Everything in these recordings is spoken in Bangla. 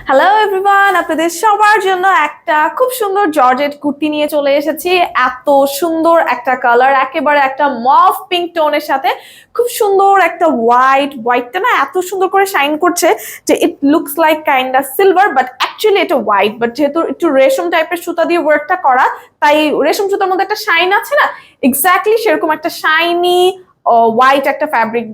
হ্যালো এভরিওয়ান, আপনাদের সবার জন্য একটা খুব সুন্দর জর্জেট কুর্তি নিয়ে চলে এসেছি। এত সুন্দর একটা কালার, একেবারে একটা মফ পিঙ্ক টোনের সাথে খুব সুন্দর একটা হোয়াইটটা না এত সুন্দর করে শাইন করছে যে it looks like kind of silver, but actually এটা হোয়াইট। বাট যেহেতু একটু রেশম টাইপের সুতা দিয়ে ওয়ার্কটা করা, তাই রেশম সুতার মধ্যে একটা শাইন আছে না, এক্স্যাক্টলি সেরকম একটা শাইনি হোয়াইট একটা ফ্যাব্রিক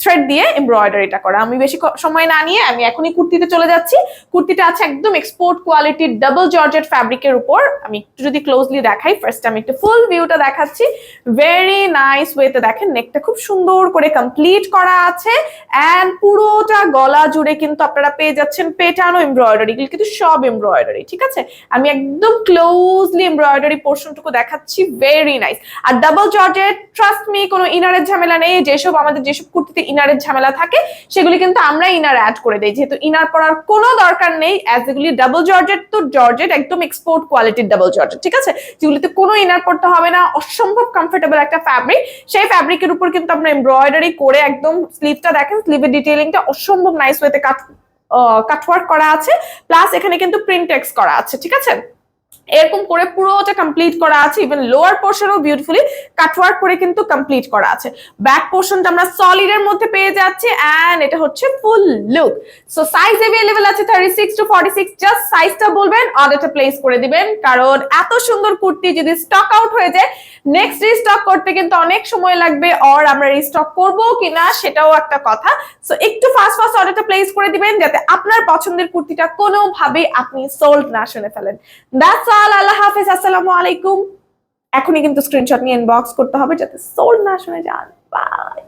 থ্রেড দিয়ে এমব্রয়ডারিটা করা। আমি বেশি সময় না নিয়ে আমি এখনই কুর্তিতে চলে যাচ্ছি। কুর্তিটা আছে একদম এক্সপোর্ট কোয়ালিটির ডাবল জর্জেট ফ্যাব্রিকের উপর। আমি একটু যদি ক্লোজলি দেখাই, ফার্স্ট আমি একটু ফুল ভিউটা দেখাচ্ছি। ভেরি নাইস ওয়েতে দেখেন, নেকটা খুব সুন্দর করে কমপ্লিট করা আছে এন্ড পুরোটা গলা জুড়ে কিন্তু আপনারা পেয়ে যাচ্ছেন পেটানো এমব্রয়ডারি, কিন্তু সব এমব্রয়ডারি। ঠিক আছে, আমি একদম ক্লোজলি এমব্রয়ডারি পোর্শনটুকু দেখাচ্ছি। Very nice. আর ডাবল জর্জেট, ট্রাস্ট মি, কোনো ইনারের ঝামেলা নেই। আমাদের যেসব কুর্তিতে ইনারের ঝামেলা থাকে সেগুলি কিন্তু আমরা ইনার অ্যাড করে দেই, যেহেতু ইনার পরার কোনো দরকার নেই। অ্যাজ এগুলি ডাবল জর্জেট, তো জর্জেট একদম এক্সপোর্ট কোয়ালিটির ডাবল জর্জেট। ঠিক আছে, যেগুলিতে কোনো ইনার পড়তে হবে না, অসম্ভব কমফোর্টেবল একটা ফ্যাব্রিক। সেই ফ্যাব্রিকের উপর কিন্তু আমরা এমব্রয়ডারি করে একদম স্লিভটা দেখেন, স্লিভের ডিটেইলিংটা অসম্ভব নাইস ওয়েতে কাটওয়ার্ক করা আছে, প্লাস এখানে কিন্তু প্রিন্টেক্স করা আছে। ঠিক আছে, এরকম করে পুরোটা কমপ্লিট করা আছে। ইভেন লোয়ার পোর্শনও বিউটিফুলি কাটওয়ার্ক করে কিন্তু কমপ্লিট করা আছে। ব্যাক পোর্শনটা আমরা সলিড এর মধ্যে পেয়ে যাচ্ছি এন্ড এটা হচ্ছে ফুল লুক। সো সাইজ अवेलेबल আছে 36 to 46। জাস্ট সাইজটা বলবেন, অর্ডারটা প্লেস করে দিবেন, কারণ এত সুন্দর কুর্তি যদি স্টক আউট হয়ে যায়, নেক্সট রিস্টক করতে কিন্তু অনেক সময় লাগবে, আর আমরা রিস্টক করব কিনা সেটাও একটা কথা। সো একটু ফাস্ট অর্ডারটা প্লেস করে দিবেন, যাতে আপনার পছন্দের কুর্তিটা কোনোভাবে আপনি সোল্ড না শুনে ফেলেন। That's all. আল্লাহ হাফেজ, আসসালামু আলাইকুম। এখনই কিন্তু স্ক্রিনশট নিয়ে ইনবক্স করতে হবে যাতে সোল্ড না শুনে যান। বাই।